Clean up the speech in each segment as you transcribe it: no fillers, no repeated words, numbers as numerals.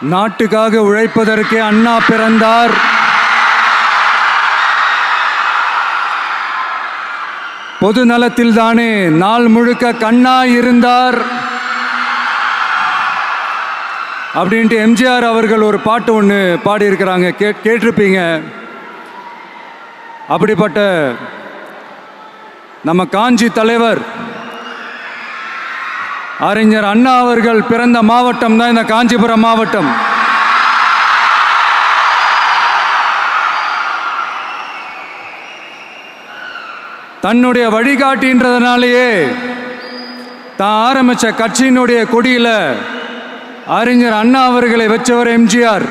நாட்டுக்காக உழைப்பதற்கே அண்ணா பிறந்தார். பொது நலத்தில் தானே நாள் முழுக்க கண்ணாய் இருந்தார் அப்படின்ட்டு எம்ஜிஆர் அவர்கள் ஒரு பாட்டு ஒன்று பாடியிருக்கிறாங்க, கேட்டிருப்பீங்க. அப்படிப்பட்ட நம்ம காஞ்சி தலைவர் அறிஞர் அண்ணா அவர்கள் பிறந்த மாவட்டம் தான் இந்த காஞ்சிபுரம் மாவட்டம். தன்னுடைய வழிகாட்டின்றதுனாலேயே தான் ஆரம்பித்த கட்சியினுடைய கொடியில் அறிஞர் அண்ணா அவர்களை வச்சவர் எம்ஜிஆர்.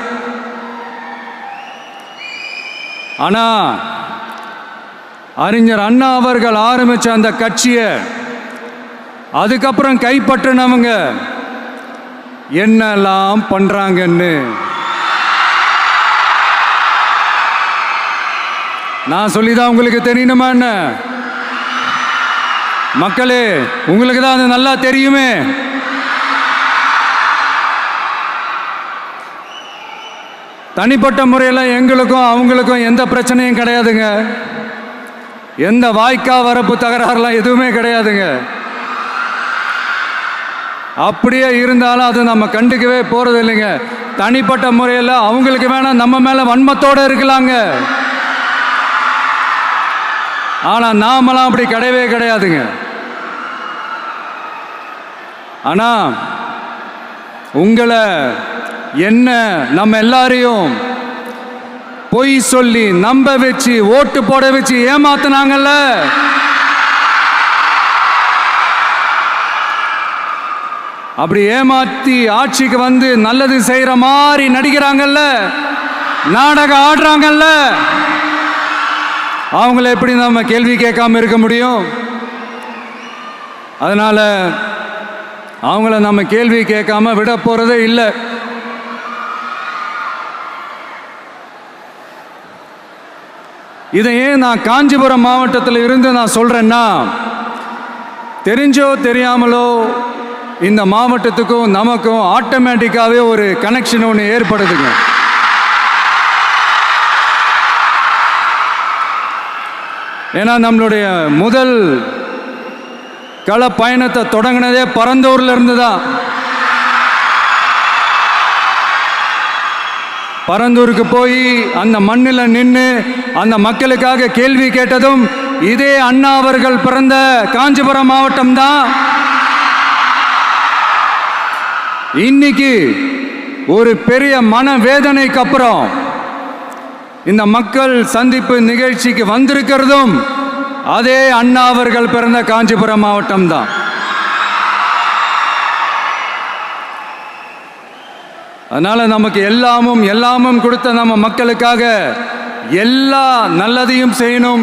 ஆனால் அறிஞர் அண்ணா அவர்கள் ஆரம்பித்த அந்த கட்சியை அதுக்கப்புறம் கைப்பற்றினவங்க என்னெல்லாம் பண்ணுறாங்கன்னு நான் சொல்லிதான் உங்களுக்கு தெரியணுமா என்ன? மக்களே, உங்களுக்கு தான் அது நல்லா தெரியுமே. தனிப்பட்ட முறையில் எங்களுக்கும் அவங்களுக்கும் எந்த பிரச்சனையும் கிடையாதுங்க. எந்த வாய்க்கா வரப்பு தகராறுலாம் எதுவுமே கிடையாதுங்க. அப்படியே இருந்தாலும் அது நம்ம கண்டுக்கவே போறது இல்லைங்க. தனிப்பட்ட முறையில் அவங்களுக்கு வேணா நம்ம மேல வன்மத்தோடு இருக்கலாங்க. ஆனா நாமெல்லாம் அப்படி கிடையவே கிடையாதுங்க. ஆனா உங்களை என்ன நம்ம எல்லாரையும் பொய் சொல்லி நம்ப வச்சு ஓட்டு போட வச்சு ஏமாத்தினாங்கல்ல, அப்படி ஏமாத்தி ஆட்சிக்கு வந்து நல்லது செய்யற மாதிரி நடிக்கிறாங்கல்ல, நாடகம் ஆடுறாங்கல்ல, அவங்கள எப்படி நம்ம கேள்வி கேட்காம இருக்க முடியும்? அதனால அவங்கள நம்ம கேள்வி கேட்காம விட போறதே இல்லை. இதையே நான் காஞ்சிபுரம் மாவட்டத்தில் இருந்து நான் சொல்றேன்னா, தெரிஞ்சோ தெரியாமலோ இந்த மாவட்டத்துக்கும் நமக்கும் ஆட்டோமேட்டிக்காவே ஒரு கனெக்ஷன் ஒன்று ஏற்படுதுங்க. ஏன்னா நம்மளுடைய முதல் கள பயணத்தை தொடங்கினதே பரந்தூர்ல இருந்து தான். பரந்தூருக்கு போய் அந்த மண்ணில் நின்று அந்த மக்களுக்காக கேள்வி கேட்டதும் இதே அண்ணா அவர்கள் பிறந்த காஞ்சிபுரம் மாவட்டம் தான். இன்னைக்கு ஒரு பெரிய மனவேதனைக்கு அப்புறம் இந்த மக்கள் சந்திப்பு நிகழ்ச்சிக்கு வந்திருக்கிறதும் அதே அண்ணா அவர்கள் பிறந்த காஞ்சிபுரம் மாவட்டம் தான். அதனால நமக்கு எல்லாமும் கொடுத்த நம்ம மக்களுக்காக எல்லா நல்லதையும் செய்யணும்.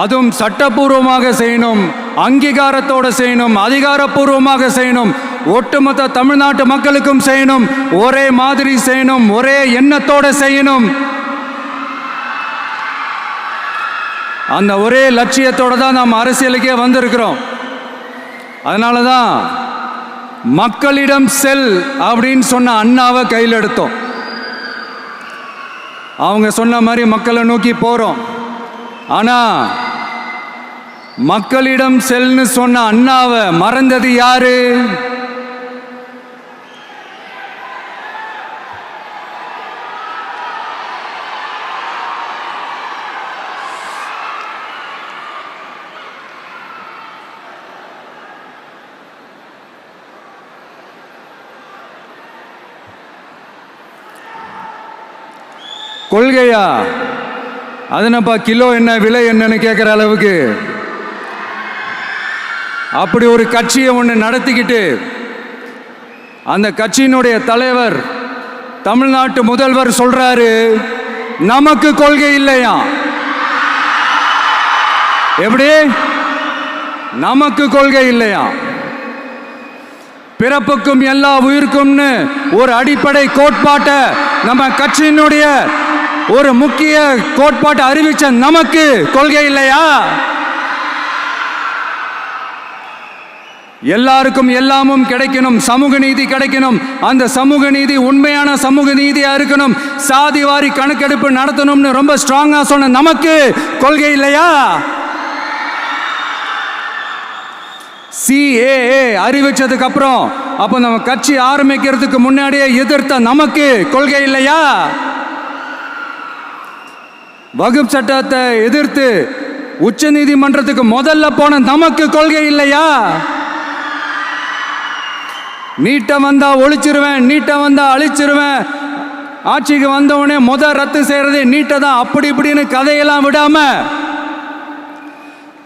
அதுவும் சட்டப்பூர்வமாக செய்யணும், அங்கீகாரத்தோடு செய்யணும், அதிகாரப்பூர்வமாக செய்யணும், ஒட்டுமொத்த தமிழ்நாட்டு மக்களுக்கும் செய்யணும், ஒரே மாதிரி செய்யணும், ஒரே எண்ணத்தோடு செய்யணும். அந்த ஒரே லட்சியத்தோடு தான் நாம் அரசியலுக்கே வந்திருக்கிறோம். அதனால தான் மக்களிடம் செல் அப்படின்னு சொன்ன அண்ணாவை கையில் எடுத்தோம். அவங்க சொன்ன மாதிரி மக்களை நோக்கி போகிறோம். ஆனால் மக்களிடம் செல்னு சொன்ன அண்ணாவை மறந்தது யாரு? கொள்கையா? அதுனப்பா கிலோ என்ன விலை என்னன்னு கேட்குற அளவுக்கு அப்படி ஒரு கட்சியை ஒன்று நடத்திக்கிட்டு அந்த கட்சியினுடைய தலைவர் தமிழ்நாட்டு முதல்வர் சொல்றாரு, நமக்கு கொள்கை இல்லையா? எப்படி நமக்கு கொள்கை இல்லையா? பிறப்புக்கும் எல்லா உயிருக்கும்னு ஒரு அடிப்படை கோட்பாட்டை நம்ம கட்சியினுடைய ஒரு முக்கிய கோட்பாட்டை அறிவிச்ச நமக்கு கொள்கை இல்லையா? எல்லாருக்கும் எல்லாமும் கிடைக்கணும், சமூக நீதி கிடைக்கணும். அந்த சமூக நீதி உண்மையான சமூக நீதியா இருக்கணும். சாதி வாரி கணக்கெடுப்பு நடத்தணும்னு ரொம்ப ஸ்ட்ராங்கா சொன்ன நமக்கு கொள்கை இல்லையா? CAA அறிவிச்சதுக்கு அப்புறம் அப்ப நம்ம கட்சி ஆரம்பிக்கிறதுக்கு முன்னாடியே எதிர்த்த நமக்கு கொள்கை இல்லையா? வகுப்பு சட்டத்தை எதிர்த்து உச்ச நீதிமன்றத்துக்கு முதல்ல போன நமக்கு கொள்கை இல்லையா? நீட்ட வந்தா ஒழிச்சிருவேன், நீட்ட வந்தா அழிச்சிருவேன், ஆட்சிக்கு வந்தவனே ரத்து செய்யறதே நீட்டை தான், அப்படி இப்படின்னு கதையெல்லாம் விடாம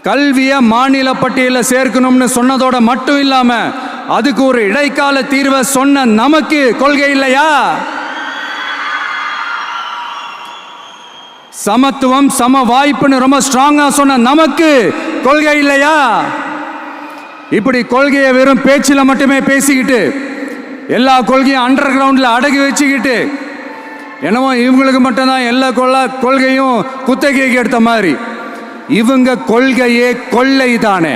கல்வியை மாநில பட்டியலில் சேர்க்கணும்னு சொன்னதோட மட்டும் இல்லாம அதுக்கு ஒரு இடைக்கால தீர்வை சொன்ன நமக்கு கொள்கை இல்லையா? சமத்துவம் சம வாய்ப்புன்னு ரொம்ப ஸ்ட்ராங்கா சொன்ன நமக்கு கொள்கை இல்லையா? இப்படி கொள்கையை வெறும் பேச்சில் மட்டுமே பேசிக்கிட்டு எல்லா கொள்கையும் அண்டர் கிரவுண்ட்ல அடக்கி வச்சுக்கிட்டு என்னவோ இவங்களுக்கு மட்டும்தான் எல்லா கொள்கையும் குத்தகைக்கு எடுத்த மாதிரி. இவங்க கொள்கையே கொள்ளை தானே.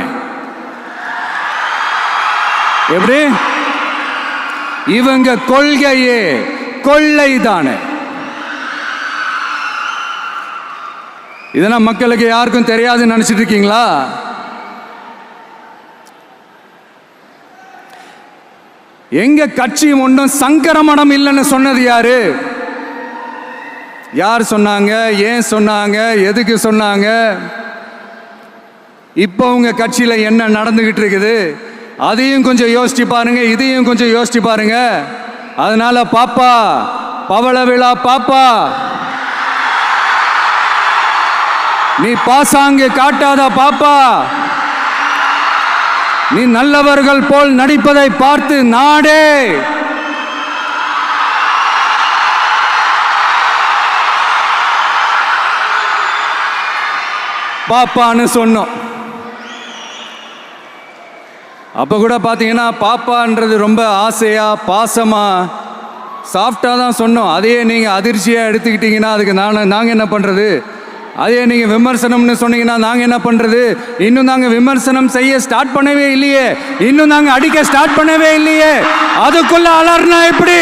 எப்படி? இவங்க கொள்கையே கொள்ளை தானே. இதெல்லாம் மக்களுக்கு யாருக்கும் தெரியாதுன்னு நினைச்சிட்டு இருக்கீங்களா? எங்க கட்சி ஒன்றும் சங்கரமணம் இல்லைன்னு சொன்னது யாரு? யார் சொன்னாங்க? ஏன் சொன்னாங்க? எதுக்கு சொன்னாங்க? இப்போ உங்க கட்சியில என்ன நடந்துகிட்டு இருக்குது அதையும் கொஞ்சம் யோசிச்சு பாருங்க, இதையும் கொஞ்சம் யோசிச்சு பாருங்க. அதனால பாப்பா, பவள விழா பாப்பா, நீ பாசாங்கு காட்டாத பாப்பா. நீ நல்லவர்கள் போல் நடிப்பதை பார்த்து நாடே பாப்பான்னு சொன்னோம். அப்ப கூட பாத்தீங்கன்னா பாப்பான்றது ரொம்ப ஆசையா பாசமா சாஃப்டா தான் சொன்னோம். அதையே நீங்க அதிர்ச்சியா எடுத்துக்கிட்டீங்கன்னா அதுக்கு நாங்க என்ன பண்றது? அதே நீங்க விமர்சனம்னு சொன்னீங்கன்னா நாங்க என்ன பண்றது? இன்னும் நாங்க விமர்சனம் செய்ய ஸ்டார்ட் பண்ணவே இல்லையே, இன்னும் நாங்க அடிக்க ஸ்டார்ட் பண்ணவே இல்லையே, அதுக்குள்ள அலர்னா எப்படி?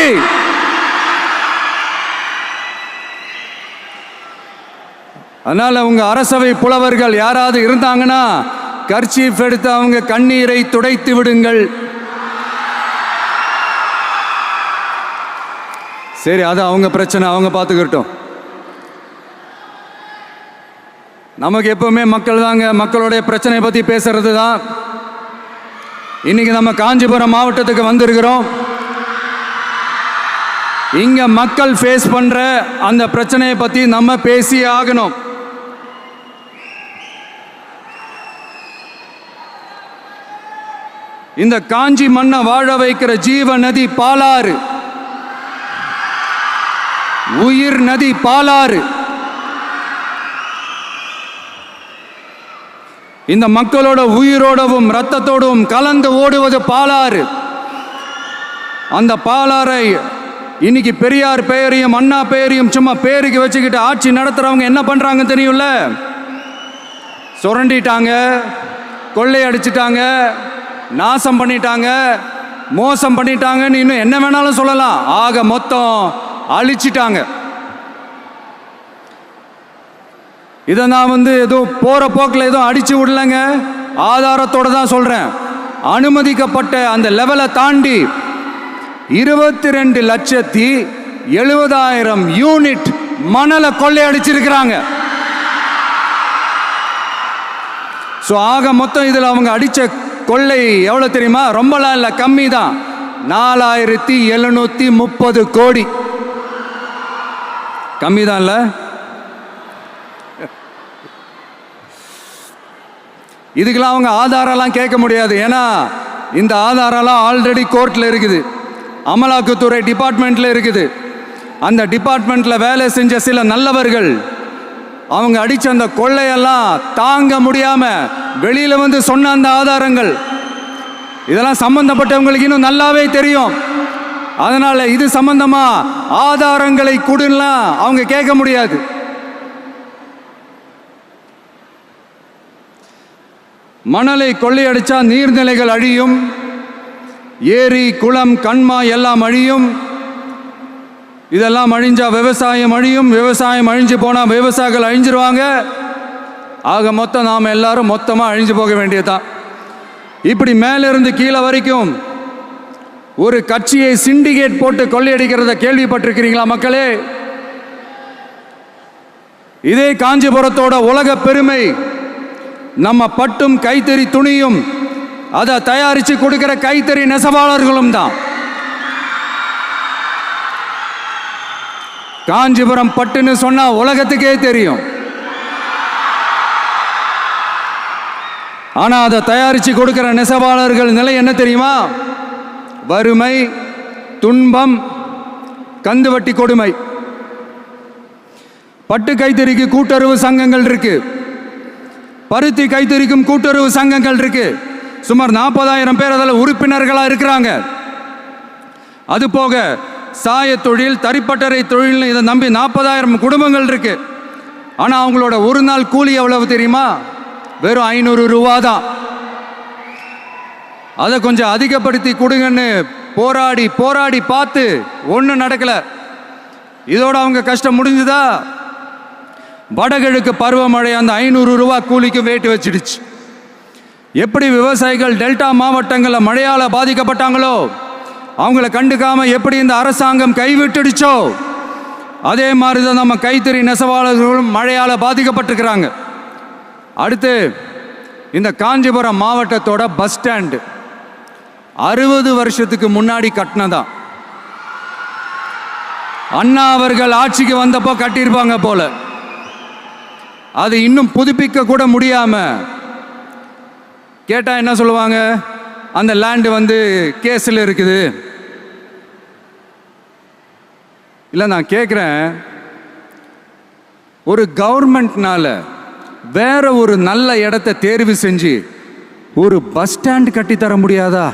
அதனால உங்க அரசவை புலவர்கள் யாராவது இருந்தாங்கன்னா கர்ச்சீஃப் எடுத்து அவங்க கண்ணீரை துடைத்து விடுங்கள். சரி, அது அவங்க பிரச்சனை, அவங்க பார்த்துக்கிட்டோம். நமக்கு எப்பவுமே மக்கள் தாங்க, மக்களுடைய பிரச்சனை பத்தி பேசுறது தான். இன்னைக்கு நம்ம காஞ்சிபுரம் மாவட்டத்துக்கு வந்திருக்கிறோம். இங்க மக்கள் ஃபேஸ் பண்ற அந்த பிரச்சனையை பத்தி நம்ம பேசி ஆகணும். இந்த காஞ்சி மண்ணை வாழ வைக்கிற ஜீவ நதி பாலாறு, உயிர் நதி பாலாறு. இந்த மக்களோட உயிரோடவும் ரத்தத்தோடும் கலந்து ஓடுவது பாலாறு. அந்த பாலாறை இன்னைக்கு பெரியார் பெயரையும் அண்ணா பெயரையும் சும்மா பேருக்கு வச்சுக்கிட்டு ஆட்சி நடத்துறவங்க என்ன பண்றாங்க தெரியும்ல? சுரண்டிட்டாங்க, கொள்ளையடிச்சிட்டாங்க, நாசம் பண்ணிட்டாங்க, மோசம் பண்ணிட்டாங்கன்னு இன்னும் என்ன வேணாலும் சொல்லலாம். ஆக மொத்தம் அழிச்சிட்டாங்க. இதை நான் ஏதோ போற போக்கில் ஏதோ அடிச்சு விடலங்க, ஆதாரத்தோட தான் சொல்றேன். அனுமதிக்கப்பட்ட அந்த லெவலை தாண்டி 22,70,000 யூனிட் மணலை கொள்ளையடிச்சிருக்கிறாங்க. ஆக மொத்தம் இதில் அவங்க அடிச்ச கொள்ளை எவ்வளவு தெரியுமா? ரொம்பலாம் இல்லை, கம்மி தான். 4,730 கோடி. கம்மி தான் இல்ல? இதுக்கெல்லாம் அவங்க ஆதாரம்லாம் கேட்க முடியாது. ஏன்னா இந்த ஆதாரம்லாம் ஆல்ரெடி கோர்ட்ல இருக்குது, அமலாக்கத்துறை டிபார்ட்மெண்ட்ல இருக்குது. அந்த டிபார்ட்மெண்ட்ல வேலை செஞ்ச சில நல்லவர்கள் அவங்க அடிச்ச அந்த கொள்ளையெல்லாம் தாங்க முடியாம வெளியில சொன்ன அந்த ஆதாரங்கள், இதெல்லாம் சம்பந்தப்பட்டவங்களுக்கு இன்னும் நல்லாவே தெரியும். அதனால இது சம்பந்தமா ஆதாரங்களை கொடுலாம் அவங்க கேட்க முடியாது. மணலை கொள்ளையடிச்சா நீர்நிலைகள் அழியும், ஏரி குளம் கண்மா எல்லாம் அழியும். இதெல்லாம் அழிஞ்சா விவசாயம் அழியும், விவசாயம் அழிஞ்சு போனால் விவசாயிகள் அழிஞ்சிருவாங்க. ஆக மொத்தம் நாம் எல்லாரும் மொத்தமாக அழிஞ்சு போக வேண்டியதுதான். இப்படி மேலிருந்து கீழே வரைக்கும் ஒரு கட்சியை சிண்டிகேட் போட்டு கொள்ளையடிக்கிறத கேள்விப்பட்டிருக்கிறீங்களா மக்களே? இதே காஞ்சிபுரத்தோட உலக பெருமை நம்ம பட்டும் கைத்தறி துணியும் அதை தயாரித்து கொடுக்கிற கைத்தறி நெசவாளர்களும் தான். காஞ்சிபுரம் பட்டுன்னு சொன்னா உலகத்துக்கே தெரியும். ஆனா அதை தயாரித்து கொடுக்கிற நெசவாளர்கள் நிலை என்ன தெரியுமா? வறுமை, துன்பம், கந்துவட்டி கொடுமை. பட்டு கைத்தறிக்கு கூட்டுறவு சங்கங்கள் இருக்கு, பருத்தி கைத்தறிக்கும் கூட்டுறவு சங்கங்கள் இருக்கு. சுமார் 40,000 பேர் அதில் உறுப்பினர்களாக இருக்கிறாங்க. அது போக சாய தொழில், தறிப்பட்டறை தொழில் இதை நம்பி 40,000 குடும்பங்கள் இருக்கு. ஆனால் அவங்களோட ஒரு நாள் கூலி எவ்வளவு தெரியுமா? வெறும் 500 ரூபா தான். அதை கொஞ்சம் அதிகப்படுத்தி கொடுங்கன்னு போராடி போராடி பார்த்து ஒன்றும் நடக்கலை. இதோட அவங்க கஷ்டம் முடிஞ்சுதா? வடகிழக்கு பருவமழை அந்த 500 ரூபா கூலிக்கு வேட்டு வச்சிடுச்சு. எப்படி விவசாயிகள் டெல்டா மாவட்டங்களில் மழையால் பாதிக்கப்பட்டாங்களோ அவங்கள கண்டுக்காம எப்படி இந்த அரசாங்கம் கைவிட்டுடுச்சோ அதே மாதிரி தான் நம்ம கைத்தறி நெசவாளர்களும் மழையால் பாதிக்கப்பட்டிருக்கிறாங்க. அடுத்து இந்த காஞ்சிபுரம் மாவட்டத்தோட பஸ் ஸ்டாண்டு 60 வருஷத்துக்கு முன்னாடி கட்டினதான். அண்ணா அவர்கள் ஆட்சிக்கு வந்தப்போ கட்டியிருப்பாங்க போல. அது இன்னும் புதுப்பிக்க கூட முடியாம கேட்டால் என்ன சொல்லுவாங்க? அந்த லேண்டு வந்து கேஸில் இருக்குது. இல்லை, நான் கேட்குறேன், ஒரு கவர்மெண்ட்னால வேற ஒரு நல்ல இடத்த தேர்வு செஞ்சு ஒரு பஸ் ஸ்டாண்ட் கட்டி தர முடியாதா?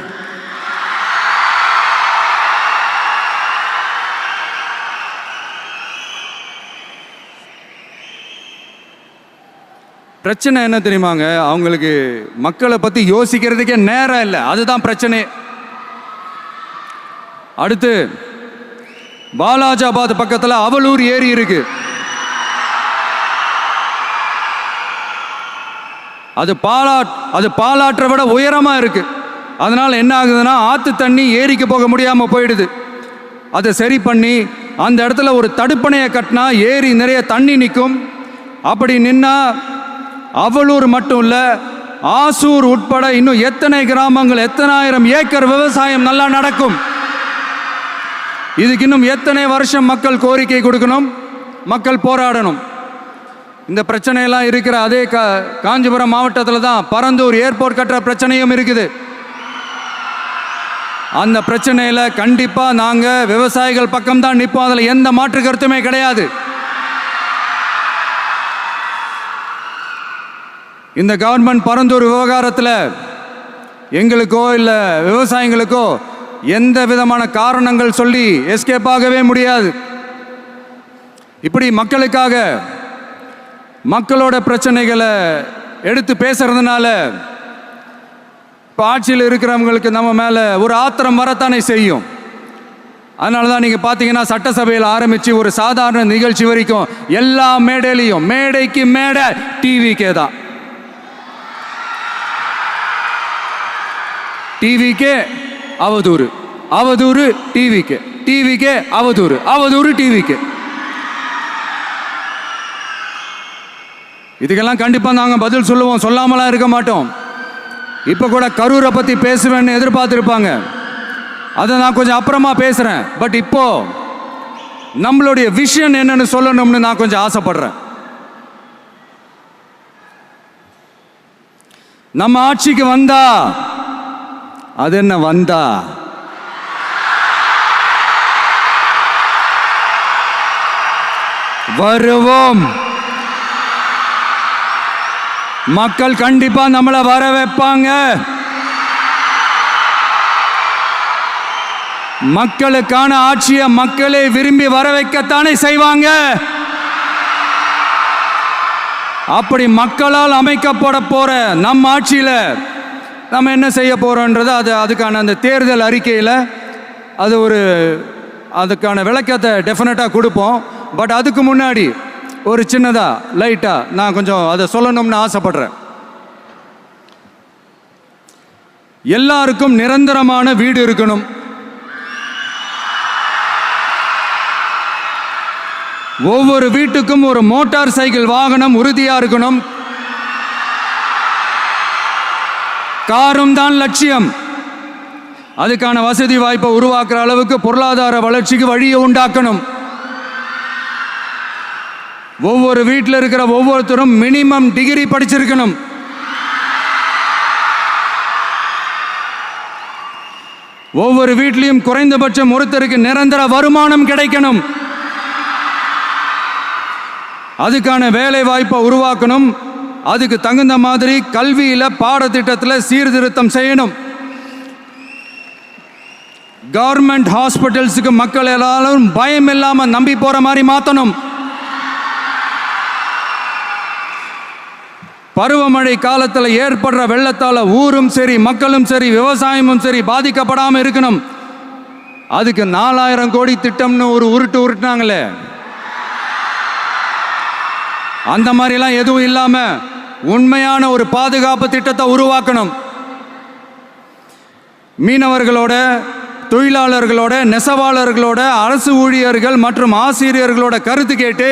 பிரச்சனை என்ன தெரியுமாங்க? அவங்களுக்கு மக்களை பற்றி யோசிக்கிறதுக்கே நேரம் இல்லை. அதுதான் பிரச்சனை. அடுத்து பாலாஜாபாத் பக்கத்தில் அவலூர் ஏரி இருக்கு. அது பாலாற்றை விட உயரமா இருக்கு. அதனால என்ன ஆகுதுன்னா ஆற்று தண்ணி ஏரிக்கு போக முடியாம போயிடுது. அதை சரி பண்ணி அந்த இடத்துல ஒரு தடுப்பணையை கட்டினா ஏரி நிறைய தண்ணி நிற்கும். அப்படி நின்னா அவலூர் மட்டும் இல்ல, ஆசூர் உட்பட இன்னும் எத்தனை கிராமங்கள், எத்தனை ஆயிரம் ஏக்கர் விவசாயம் நல்லா நடக்கும். இதுக்கு இன்னும் எத்தனை வருஷம் மக்கள் கோரிக்கை கொடுக்கணும், மக்கள் போராடணும். இந்த பிரச்சனையெல்லாம் இருக்கிற அதே காஞ்சிபுரம் மாவட்டத்தில் தான் பரந்தூர் ஏர்போர்ட் கட்டுற பிரச்சனையும் இருக்குது. அந்த பிரச்சனையில் கண்டிப்பாக நாங்கள் விவசாயிகள் பக்கம்தான் நிற்போம். அதில் எந்த மாற்று கருத்துமே கிடையாது. இந்த கவர்மெண்ட் பரந்தூர் விவகாரத்தில் எங்களுக்கோ இல்லை விவசாயிகளுக்கோ எந்த விதமான காரணங்கள் சொல்லி எஸ்கேப் ஆகவே முடியாது. இப்படி மக்களுக்காக மக்களோட பிரச்சனைகளை எடுத்து பேசுறதுனால இப்போ ஆட்சியில் இருக்கிறவங்களுக்கு நம்ம மேலே ஒரு ஆத்திரம் வரத்தானே செய்யும். அதனால தான் நீங்கள் பார்த்தீங்கன்னா சட்டசபையில் ஆரம்பித்து ஒரு சாதாரண நிகழ்ச்சி வரைக்கும் எல்லா மேடையிலையும் மேடைக்கு மேடை டிவிக்கே தான். டிவிக்கே அவதூறு, அவதூறு டிவிக்கே, டிவிக்கே அவதூறு, அவதூறு டிவிக்கே. இதுக்கெல்லாம் கண்டிப்பாக நாங்கள் பதில் சொல்லுவோம், சொல்லாமலாம் இருக்க மாட்டோம். இப்போ கூட கரூரை பற்றி பேசுவேன்னு எதிர்பார்த்துருப்பாங்க. அதை நான் கொஞ்சம் அப்புறமா பேசுகிறேன். பட் இப்போ நம்மளுடைய விஷன் என்னன்னு சொல்லணும்னு நான் கொஞ்சம் ஆசைப்படுறேன். நம்ம ஆட்சிக்கு வந்தா அது என்ன வந்தா வருவோம். மக்கள் கண்டிப்பா நம்மளை வர வைப்பாங்க. மக்களுக்கான ஆட்சியை மக்களே விரும்பி வர வைக்கத்தானே செய்வாங்க. அப்படி மக்களால் அமைக்கப்பட போற நம் ஆட்சியில் நம்ம என்ன செய்ய போறோன்றது அதுக்கான அந்த தேர்தல் அறிக்கையில் அதுக்கான விளக்கத்தை டெஃபினட்டாக கொடுப்போம். பட் அதுக்கு முன்னாடி ஒரு சின்னதாக லைட்டாக நான் கொஞ்சம் அதை சொல்லணும்னு ஆசைப்படுறேன். எல்லாருக்கும் நிரந்தரமான வீடு இருக்கணும். ஒவ்வொரு வீட்டுக்கும் ஒரு மோட்டார் சைக்கிள் வாகனம் உறுதியா இருக்கணும். காரும் தான் லட்சியம். அதுக்கான வசதி வாய்ப்பை உருவாக்குற அளவுக்கு பொருளாதார வளர்ச்சிக்கு வழியை உண்டாக்கணும். ஒவ்வொரு வீட்டில் இருக்கிற ஒவ்வொருத்தரும் மினிமம் டிகிரி படிச்சிருக்கணும். ஒவ்வொரு வீட்லையும் குறைந்தபட்சம் ஒருத்தருக்கு நிரந்தர வருமானம் கிடைக்கணும். அதுக்கான வேலை வாய்ப்பை உருவாக்கணும். அதுக்கு தகுந்த மாதிரி கல்வியில பாடத்திட்டத்தில் சீர்திருத்தம் செய்யணும். கவர்மெண்ட் ஹாஸ்பிட்டல்ஸுக்கு மக்கள் எல்லாரும் பயம் இல்லாம நம்பி போற மாதிரி மாற்றணும். பருவமழை காலத்தில் ஏற்படுற வெள்ளத்தால் ஊரும் சரி மக்களும் சரி விவசாயமும் சரி பாதிக்கப்படாமல் இருக்கணும். அதுக்கு 4000 கோடி திட்டம்னு ஒரு உருட்டுனாங்களே, அந்த மாதிரிலாம் எதுவும் இல்லாமல் உண்மையான ஒரு பாதுகாப்பு திட்டத்தை உருவாக்கணும். மீனவர்களோட, தொழிலாளர்களோட, நெசவாளர்களோட, அரசு ஊழியர்கள் மற்றும் ஆசிரியர்களோட கருத்து கேட்டு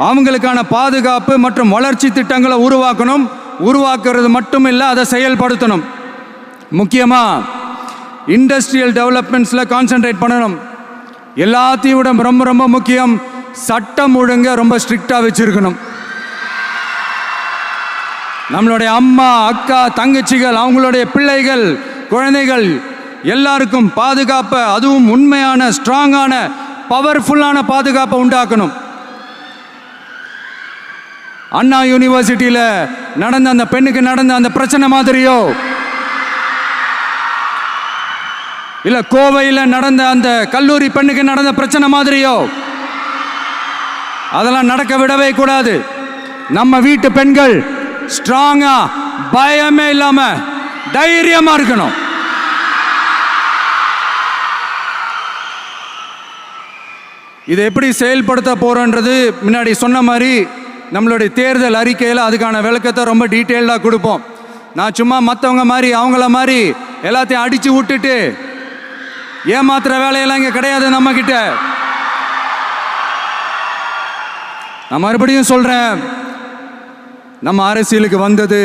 அவங்களுக்கான பாதுகாப்பு மற்றும் வளர்ச்சி திட்டங்களை உருவாக்கணும். உருவாக்குறது மட்டும் இல்லை, அதை செயல்படுத்தணும். முக்கியமாக இண்டஸ்ட்ரியல் டெவலப்மெண்ட்ஸில் கான்சென்ட்ரேட் பண்ணணும். எல்லாத்தையும் விட ரொம்ப ரொம்ப முக்கியம், சட்டம் ஒழுங்க ரொம்ப ஸ்ட்ரிக்டாக வச்சுருக்கணும். நம்மளுடைய அம்மா, அக்கா, தங்கச்சிகள், அவங்களுடைய பிள்ளைகள், குழந்தைகள் எல்லாருக்கும் பாதுகாப்பை, அதுவும் உண்மையான ஸ்ட்ராங்கான பவர்ஃபுல்லான பாதுகாப்பை உண்டாக்கணும். அண்ணா யூனிவர்சிட்டியில் நடந்த அந்த பெண்ணுக்கு நடந்த அந்த பிரச்சனை மாதிரியோ, இல்லை கோவையில் நடந்த அந்த கல்லூரி பெண்ணுக்கு நடந்த பிரச்சனை மாதிரியோ அதெல்லாம் நடக்க விடவே கூடாது. நம்ம வீட்டு பெண்கள் ஸ்ட்ராங்கா, பயமே இல்லாம தைரியமா இருக்கணும். இதை எப்படி செயல்படுத்த போறோன்றது முன்னாடி சொன்ன மாதிரி நம்மளுடைய தேர்தல் அறிக்கையில் அதுக்கான விளக்கத்தை ரொம்ப டீட்டெயில்டாக கொடுப்போம். நான் சும்மா மற்றவங்க மாதிரி அவங்கள மாதிரி எல்லாத்தையும் அடித்து விட்டுட்டு ஏமாத்துற வேலையெல்லாம் இங்கே கிடையாது நம்ம கிட்ட. நான் மறுபடியும் சொல்கிறேன், நம்ம அரசியலுக்கு வந்தது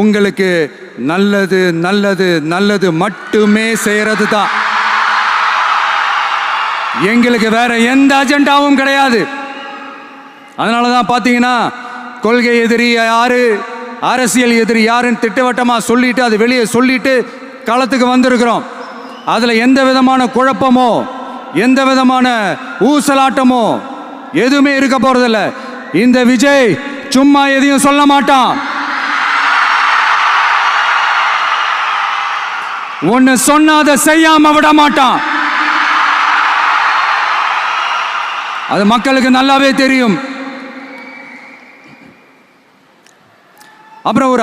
உங்களுக்கு நல்லது நல்லது நல்லது மட்டுமே செய்கிறது தான். எங்களுக்கு வேற எந்த அஜெண்டாவும் கிடையாது. அதனால தான் பார்த்தீங்கன்னா கொள்கை எதிரி யாரு, அரசியல் எதிரி யாருன்னு திட்டவட்டமாக சொல்லிட்டு அது வெளியே சொல்லிட்டு களத்துக்கு வந்திருக்கிறோம். அதில் எந்த விதமான குழப்பமோ எந்த விதமான ஊசலாட்டமோ எதுவுமே இருக்க போறதில்ல. இந்த விஜய் சும்மா எதையும் சொல்ல மாட்டான். ஒன்னு சொன்னா அதை செய்யாம விட மாட்டான். அது மக்களுக்கு நல்லாவே தெரியும். அப்புறம் ஒரு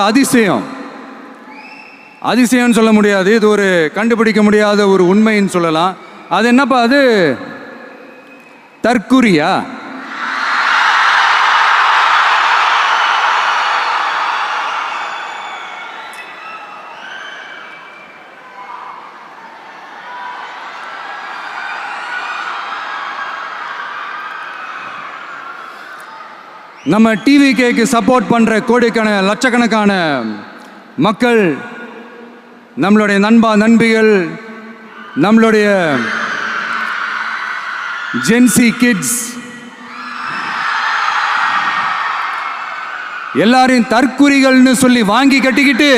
அதிசயம் சொல்ல முடியாது, இது ஒரு கண்டுபிடிக்க முடியாத ஒரு உண்மைன்னு சொல்லலாம். அது என்னப்பா, அது தற்குறியா? நம்ம டிவிகேக்கு சப்போர்ட் பண்ணுற கோடிக்கணக்கான லட்சக்கணக்கான மக்கள், நம்மளுடைய நண்பிகள், நம்மளுடைய ஜென்சி கிட்ஸ் எல்லாரையும் தற்குறிகள்னு சொல்லி வாங்கி கட்டிக்கிட்டு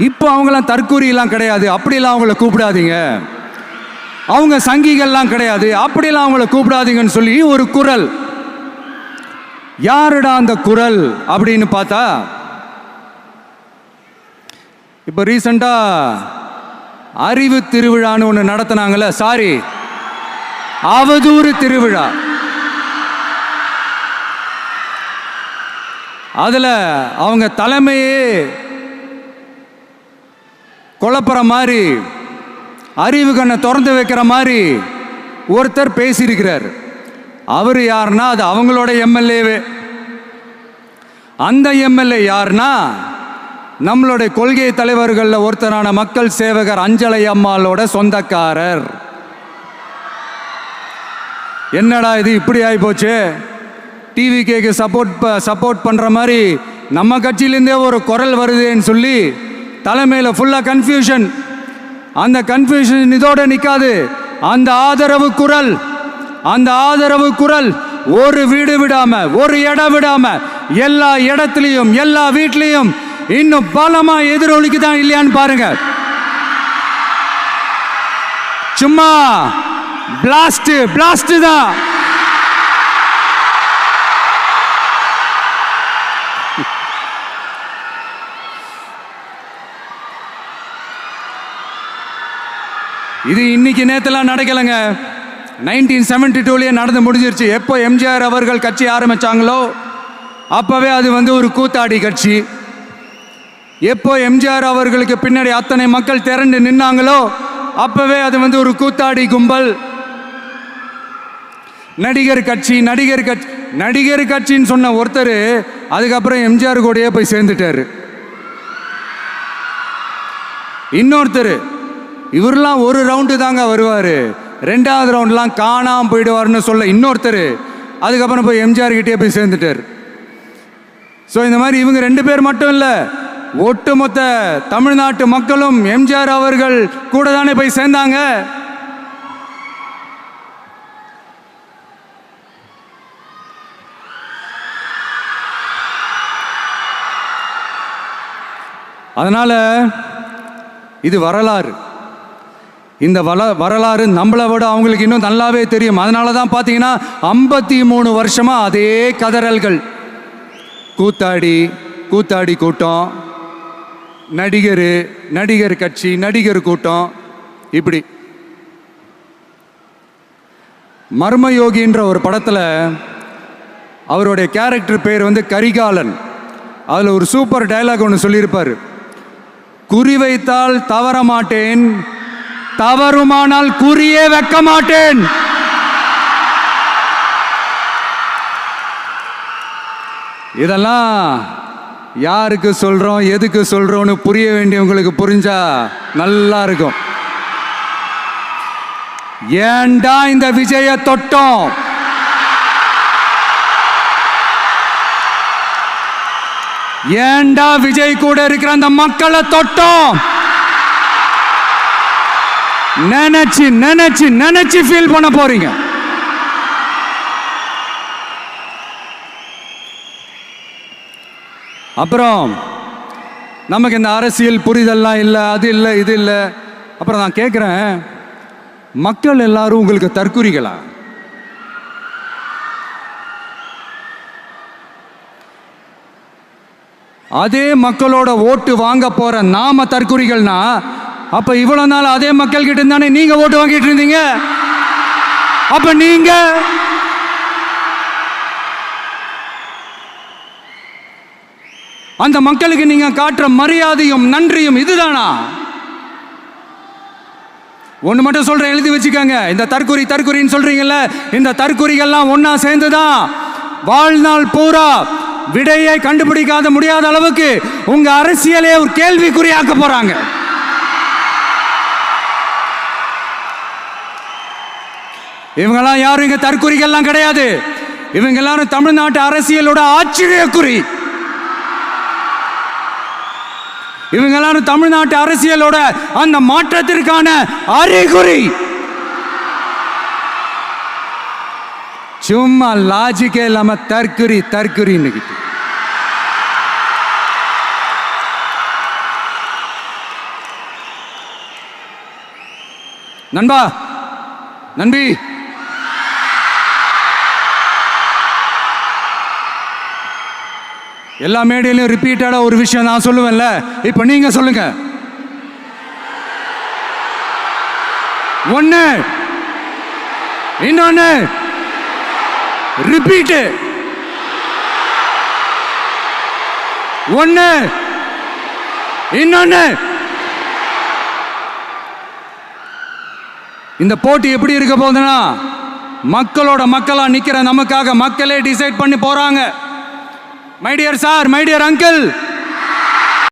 இப்போ அவங்களாம் தற்குறியெல்லாம் கிடையாது, அப்படிலாம் அவங்கள கூப்பிடாதீங்க, அவங்க சங்கிகள்லாம் கிடையாது, அப்படிலாம் அவங்கள கூப்பிடாதீங்கன்னு சொல்லி ஒரு குரல். யாருடா அந்த குரல் அப்படின்னு பார்த்தா, இப்போ ரீசண்டா அறிவு திருவிழான்னு ஒன்று நடத்தினாங்கல்ல, சாரி அவதூறு திருவிழா. அதில் அவங்க தலைமையே குழப்புற மாதிரி, அறிவு கண்ணை திறந்து வைக்கிற மாதிரி ஒருத்தர் பேசியிருக்கிறார். அவர் யாருன்னா அது அவங்களோட எம்எல்ஏவே. அந்த எம்எல்ஏ யாருன்னா நம்மளுடைய கொள்கை தலைவர்களில் ஒருத்தரான மக்கள் சேவகர் அஞ்சலை அம்மாளோட சொந்தக்காரர். என்னடா இது இப்படி ஆகி போச்சு, டிவிகேக்கு சப்போர்ட் பண்ணுற மாதிரி நம்ம கட்சியிலேருந்தே ஒரு குரல் வருதுன்னு சொல்லி தலைமையில் ஃபுல்லாக கன்ஃபியூஷன். அந்த கன்ஃபியூஷன் இதோட நிற்காது. அந்த ஆதரவு குரல் ஒரு வீடு விடாம, ஒரு இடம் விடாம, எல்லா இடத்துலையும் எல்லா வீட்லையும் இன்னும் பலமா எதிரொலிக்குதான் இல்லையான்னு பாருங்க. சும்மா பிளாஸ்ட் தான். இது இன்னைக்கு நேற்றுலாம் நடக்கலைங்க. 1972 நடந்து முடிஞ்சிருச்சு. எப்போ எம்ஜிஆர் அவர்கள் கட்சி ஆரம்பிச்சாங்களோ அப்பவே அது ஒரு கூத்தாடி கட்சி. எப்போ எம்ஜிஆர் அவர்களுக்கு பின்னாடி அத்தனை மக்கள் திரண்டு நின்னாங்களோ அப்பவே அது ஒரு கூத்தாடி கும்பல். நடிகர் கட்சின்னு சொன்ன ஒருத்தர் அதுக்கப்புறம் எம்ஜிஆர் கூடயே போய் சேர்ந்துட்டாரு. இன்னொருத்தர் இவரெல்லாம் ஒரு ரவுண்டு தாங்க வருவார், ரெண்டாவது ரவுண்ட்லாம் காணாமல் போயிடுவார்னு சொல்ல இன்னொருத்தர் அதுக்கப்புறம் போய் எம்ஜிஆர் கிட்டே போய் சேர்ந்துட்டார். ஸோ இந்த மாதிரி இவங்க 2 பேர் மட்டும் இல்லை, ஒட்டுமொத்த தமிழ்நாட்டு மக்களும் எம்ஜிஆர் அவர்கள் கூட தானே போய் சேர்ந்தாங்க. அதனால இது வரலாறு. இந்த வரலாறு நம்மளை விட அவங்களுக்கு இன்னும் நல்லாவே தெரியும். அதனால தான் பார்த்தீங்கன்னா 53 வருஷமா அதே கதறல்கள். கூத்தாடி கூட்டம், நடிகர் கட்சி, நடிகர் கூட்டம், இப்படி. மர்மயோகின்ற ஒரு படத்தில் அவருடைய கேரக்டர் பேர் கரிகாலன். அதில் ஒரு சூப்பர் டயலாக் ஒன்று சொல்லியிருப்பார். குறி வைத்தால் தவற மாட்டேன், தவறுமானால் குறியே வைக்க மாட்டேன். இதெல்லாம் யாருக்கு சொல்றோம், எதுக்கு சொல்றோம்னு புரிய வேண்டியவங்களுக்கு புரிஞ்சா நல்லா இருக்கும். ஏண்டா இந்த விஜய தொட்டோம், ஏண்டா விஜய் கூட இருக்கிற அந்த மக்களை தொட்டோம் நினைச்சு ஃபீல் பண்ண போறீங்க. அப்புறம் நமக்கு இந்த அரசியல் புரிதல்லாம் இல்லை, அது இல்லை, இது இல்லை. அப்புறம் நான் கேட்குறேன், மக்கள் எல்லாரும் உங்களுக்கு தற்குறிகளா? அதே மக்களோட ஓட்டு வாங்க போற நாம தற்குறிகள்னா அப்ப இவ்வளவு நாள் அதே மக்கள் கிட்ட இருந்தானே நீங்க ஓட்டு வாங்கிட்டு இருந்தீங்க. அப்ப நீங்க அந்த மக்களுக்கு நீங்க காட்டுற மரியாதையும் நன்றியும் இதுதானா? ஒன்று மட்டும் சொல்றேன், எழுதி வச்சுக்கோங்க. இந்த தற்குறின்னு சொல்றீங்கல்ல, இந்த தற்குறிகள்லாம் ஒன்னா சேர்ந்துதான் வாழ்நாள் பூரா விடையை கண்டுபிடிக்காத முடியாத அளவுக்கு உங்க அரசியலே ஒரு கேள்விக்குறியாக்க போறாங்க. இவங்கெல்லாம் யாரும் இங்க தற்குறிகள்லாம் கிடையாது. இவங்க எல்லாரும் தமிழ்நாட்டு அரசியலோட ஆச்சரியக்குறி. இவங்க எல்லாரும் தமிழ்நாட்டு அரசியலோட அந்த மாற்றத்திற்கான அறிகுறி. சும்மா லாஜிக்கே இல்லாம தற்குறி. நண்பி எல்லா மேடையிலும் ரிப்பீட்டடா ஒரு விஷயம் நான் சொல்லுவேன்ல, இப்ப நீங்க சொல்லுங்க. ஒன்னு இன்னொன்னு ரிப்பீட். ஒண்ணு. இன்னொன்னு, இந்த போட்டி எப்படி இருக்க போகுதுன்னா, மக்களோட மக்களா நிக்கிற நமக்காக மக்களே டிசைட் பண்ணி போறாங்க. My dear sir, my dear uncle,